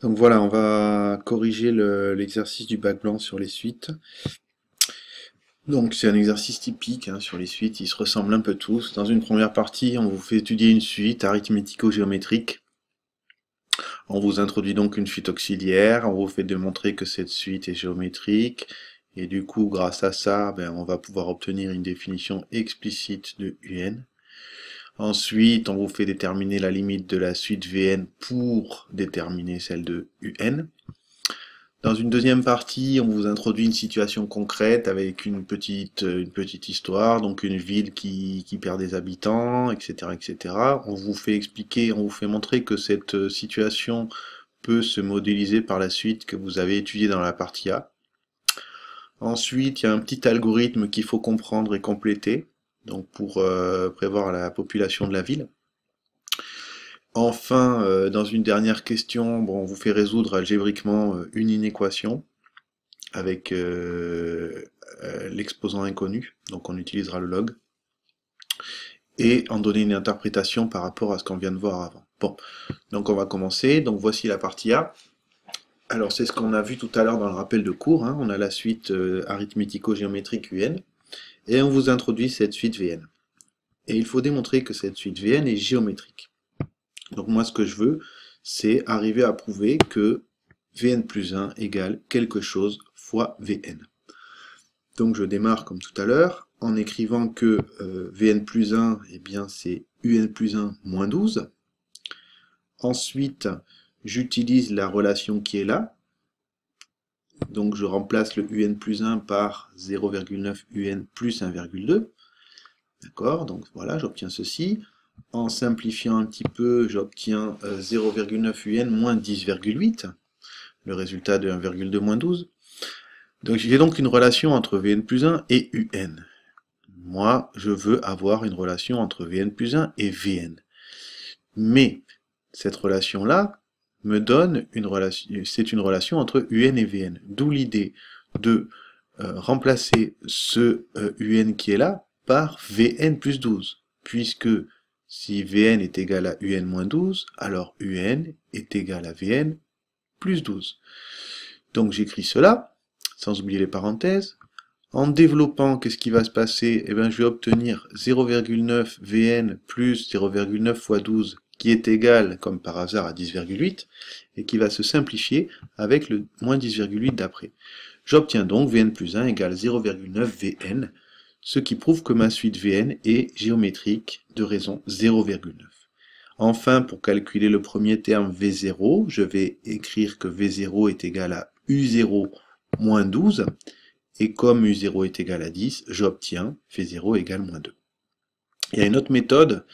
Donc voilà, on va corriger l'exercice du bac blanc sur les suites. Donc c'est un exercice typique hein, sur les suites, ils se ressemblent un peu tous. Dans une première partie, on vous fait étudier une suite arithmético-géométrique. On vous introduit donc une suite auxiliaire, on vous fait démontrer que cette suite est géométrique. Et du coup, grâce à ça, on va pouvoir obtenir une définition explicite de UN. Ensuite, on vous fait déterminer la limite de la suite Vn pour déterminer celle de Un. Dans une deuxième partie, on vous introduit une situation concrète avec une petite histoire, donc une ville qui perd des habitants, etc., etc. On vous fait expliquer, on vous fait montrer que cette situation peut se modéliser par la suite que vous avez étudié dans la partie A. Ensuite, il y a un petit algorithme qu'il faut comprendre et compléter, donc pour prévoir la population de la ville. Enfin, dans une dernière question, on vous fait résoudre algébriquement une inéquation avec l'exposant inconnu, donc on utilisera le log, et en donner une interprétation par rapport à ce qu'on vient de voir avant. Bon, donc on va commencer, donc voici la partie A. Alors c'est ce qu'on a vu tout à l'heure dans le rappel de cours, hein. On a la suite arithmético-géométrique UN, et on vous introduit cette suite Vn. Et il faut démontrer que cette suite Vn est géométrique. Donc moi ce que je veux, c'est arriver à prouver que Vn plus 1 égale quelque chose fois Vn. Donc je démarre comme tout à l'heure, en écrivant que Vn plus 1, eh bien c'est Un plus 1 moins 12. Ensuite, j'utilise la relation qui est là. Donc je remplace le Un plus 1 par 0,9 Un plus 1,2. D'accord, donc voilà, j'obtiens ceci. En simplifiant un petit peu, j'obtiens 0,9 Un moins 10,8, le résultat de 1,2 moins 12. Donc j'ai donc une relation entre Vn plus 1 et Un. Moi, je veux avoir une relation entre Vn plus 1 et Vn. Mais cette relation-là me donne une relation, c'est une relation entre Un et Vn. D'où l'idée de remplacer ce Un qui est là par Vn plus 12. Puisque si Vn est égal à Un moins 12, alors Un est égal à Vn plus 12. Donc j'écris cela, sans oublier les parenthèses. En développant, qu'est-ce qui va se passer? Eh bien, je vais obtenir 0,9 Vn plus 0,9 fois 12, qui est égal, comme par hasard, à 10,8, et qui va se simplifier avec le moins 10,8 d'après. J'obtiens donc Vn plus 1 égale 0,9 Vn, ce qui prouve que ma suite Vn est géométrique de raison 0,9. Enfin, pour calculer le premier terme V0, je vais écrire que V0 est égal à U0 moins 12, et comme U0 est égal à 10, j'obtiens V0 égale moins 2. Il y a une autre méthode,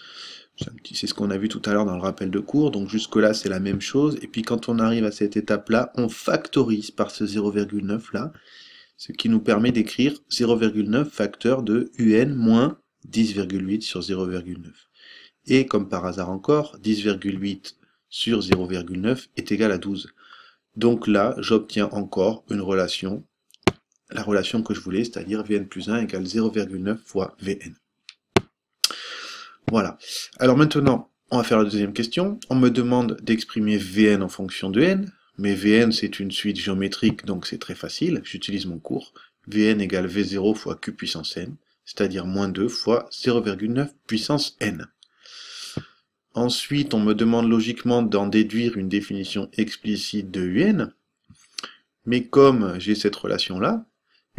c'est ce qu'on a vu tout à l'heure dans le rappel de cours, donc jusque-là c'est la même chose, et puis quand on arrive à cette étape-là, on factorise par ce 0,9 là, ce qui nous permet d'écrire 0,9 facteur de Un moins 10,8 sur 0,9. Et comme par hasard encore, 10,8 sur 0,9 est égal à 12. Donc là, j'obtiens encore une relation, la relation que je voulais, c'est-à-dire Vn plus 1 égale 0,9 fois Vn. Voilà. Alors maintenant, on va faire la deuxième question. On me demande d'exprimer Vn en fonction de n, mais Vn c'est une suite géométrique, donc c'est très facile, j'utilise mon cours. Vn égale V0 fois Q puissance n, c'est-à-dire moins 2 fois 0,9 puissance n. Ensuite, on me demande logiquement d'en déduire une définition explicite de Un, mais comme j'ai cette relation-là,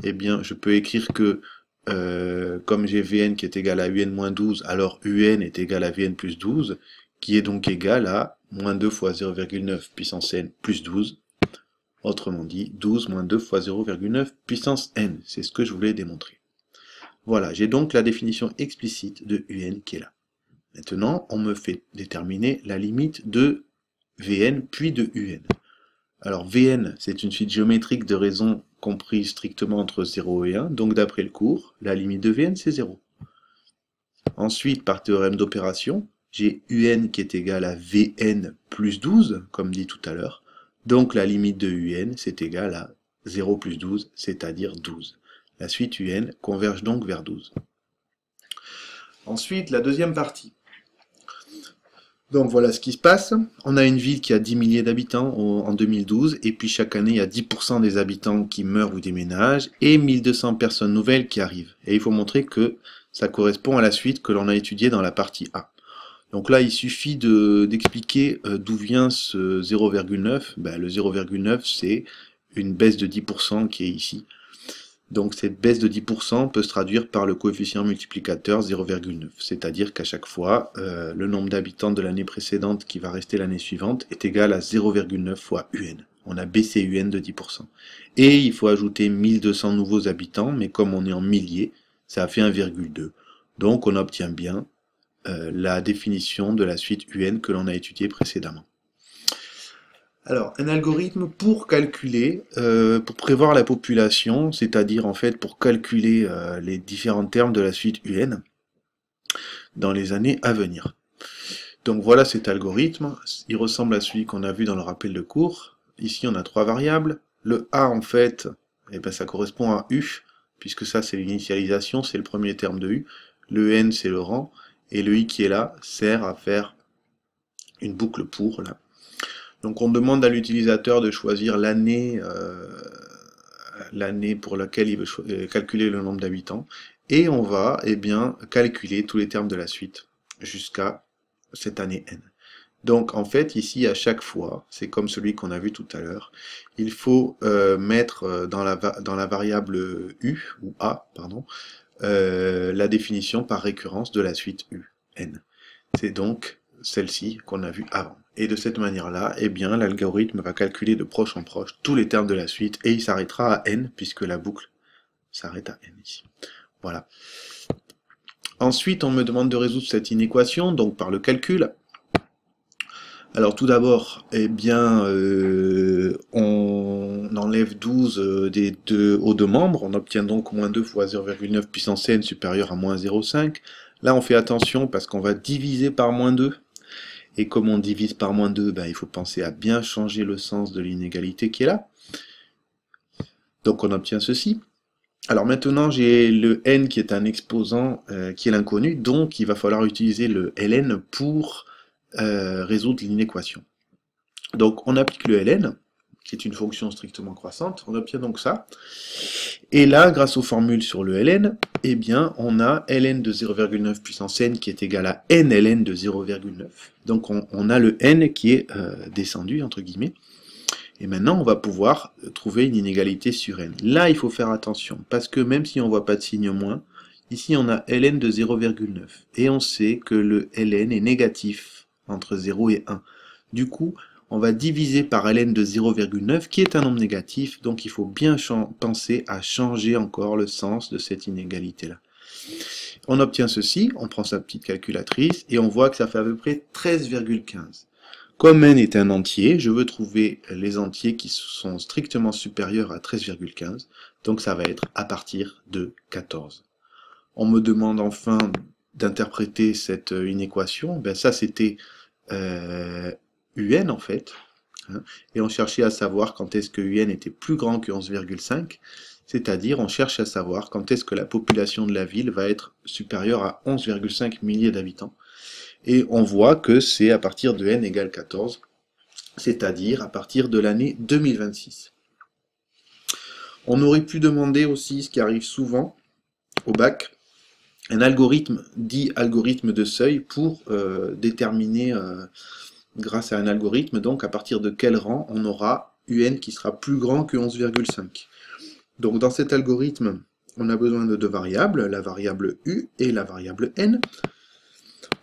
eh bien, je peux écrire que comme j'ai Vn qui est égal à Un moins 12, alors Un est égal à Vn plus 12, qui est donc égal à moins 2 fois 0,9 puissance n plus 12. Autrement dit, 12 moins 2 fois 0,9 puissance n. C'est ce que je voulais démontrer. Voilà, j'ai donc la définition explicite de Un qui est là. Maintenant, on me fait déterminer la limite de Vn puis de Un. Alors Vn, c'est une suite géométrique de raisons comprises strictement entre 0 et 1, donc d'après le cours, la limite de Vn c'est 0. Ensuite, par théorème d'opération, j'ai Un qui est égal à Vn plus 12, comme dit tout à l'heure, donc la limite de Un c'est égal à 0 plus 12, c'est-à-dire 12. La suite Un converge donc vers 12. Ensuite, la deuxième partie. Donc voilà ce qui se passe. On a une ville qui a 10 milliers d'habitants en 2012, et puis chaque année, il y a 10% des habitants qui meurent ou déménagent, et 1200 personnes nouvelles qui arrivent. Et il faut montrer que ça correspond à la suite que l'on a étudiée dans la partie A. Donc là, il suffit d'expliquer d'où vient ce 0,9. Ben, le 0,9, c'est une baisse de 10% qui est ici. Donc cette baisse de 10% peut se traduire par le coefficient multiplicateur 0,9, c'est-à-dire qu'à chaque fois, le nombre d'habitants de l'année précédente qui va rester l'année suivante est égal à 0,9 fois UN. On a baissé UN de 10%. Et il faut ajouter 1200 nouveaux habitants, mais comme on est en milliers, ça fait 1,2. Donc on obtient bien la définition de la suite UN que l'on a étudiée précédemment. Alors, un algorithme pour calculer, pour prévoir la population, c'est-à-dire en fait pour calculer les différents termes de la suite UN dans les années à venir. Donc voilà cet algorithme, il ressemble à celui qu'on a vu dans le rappel de cours. Ici on a 3 variables. Le A en fait, eh ben, ça correspond à U, puisque ça c'est l'initialisation, c'est le premier terme de U. Le N c'est le rang, et le I qui est là sert à faire une boucle pour là. Donc on demande à l'utilisateur de choisir l'année pour laquelle il veut calculer le nombre d'habitants, et on va bien calculer tous les termes de la suite jusqu'à cette année n. Donc en fait ici à chaque fois, c'est comme celui qu'on a vu tout à l'heure, il faut mettre dans la variable U, ou A, pardon, la définition par récurrence de la suite U, n. C'est donc celle-ci qu'on a vue avant. Et de cette manière-là, eh bien, l'algorithme va calculer de proche en proche tous les termes de la suite, et il s'arrêtera à n, puisque la boucle s'arrête à n ici. Voilà. Ensuite, on me demande de résoudre cette inéquation, donc par le calcul. Alors tout d'abord, eh bien, on enlève 12 des aux deux membres, on obtient donc moins 2 fois 0,9 puissance n supérieur à moins 0,5. Là, on fait attention parce qu'on va diviser par moins 2. Et comme on divise par moins 2, ben, il faut penser à bien changer le sens de l'inégalité qui est là. Donc on obtient ceci. Alors maintenant, j'ai le n qui est un exposant qui est l'inconnu, donc il va falloir utiliser le ln pour résoudre l'inéquation. Donc on applique le ln, qui est une fonction strictement croissante, on obtient donc ça. Et là, grâce aux formules sur le ln, eh bien, on a ln de 0,9 puissance n qui est égal à n ln de 0,9. Donc on a le n qui est descendu, entre guillemets. Et maintenant, on va pouvoir trouver une inégalité sur n. Là, il faut faire attention, parce que même si on ne voit pas de signe moins, ici on a ln de 0,9. Et on sait que le ln est négatif entre 0 et 1. Du coup, on va diviser par ln de 0,9, qui est un nombre négatif, donc il faut bien penser à changer encore le sens de cette inégalité-là. On obtient ceci, on prend sa petite calculatrice, et on voit que ça fait à peu près 13,15. Comme n est un entier, je veux trouver les entiers qui sont strictement supérieurs à 13,15, donc ça va être à partir de 14. On me demande enfin d'interpréter cette inéquation, ben ça c'était UN en fait, hein, et on cherchait à savoir quand est-ce que UN était plus grand que 11,5, c'est-à-dire on cherche à savoir quand est-ce que la population de la ville va être supérieure à 11,5 milliers d'habitants. Et on voit que c'est à partir de n égale 14, c'est-à-dire à partir de l'année 2026. On aurait pu demander aussi, ce qui arrive souvent au bac, un algorithme dit algorithme de seuil pour déterminer, grâce à un algorithme, donc à partir de quel rang on aura UN qui sera plus grand que 11,5. Donc dans cet algorithme, on a besoin de deux variables, la variable U et la variable N.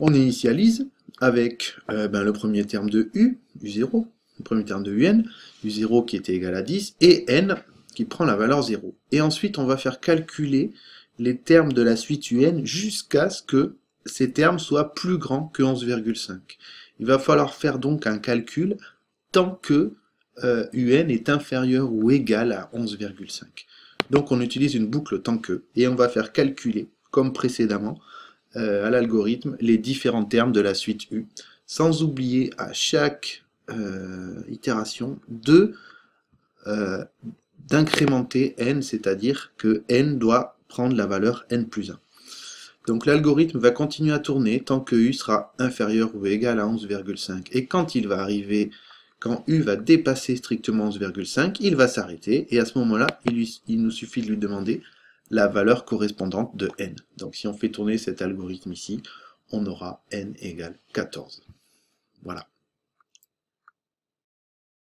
On initialise avec le premier terme de U, U0, le premier terme de UN, U0 qui était égal à 10, et N qui prend la valeur 0. Et ensuite, on va faire calculer les termes de la suite UN jusqu'à ce que ces termes soient plus grands que 11,5. Il va falloir faire donc un calcul tant que UN est inférieur ou égal à 11,5. Donc on utilise une boucle tant que, et on va faire calculer, comme précédemment, à l'algorithme, les différents termes de la suite U, sans oublier à chaque itération d'incrémenter n, c'est-à-dire que n doit prendre la valeur n plus 1. Donc l'algorithme va continuer à tourner tant que U sera inférieur ou égal à 11,5. Et quand quand U va dépasser strictement 11,5, il va s'arrêter. Et à ce moment-là, il nous suffit de lui demander la valeur correspondante de n. Donc si on fait tourner cet algorithme ici, on aura n égale 14. Voilà.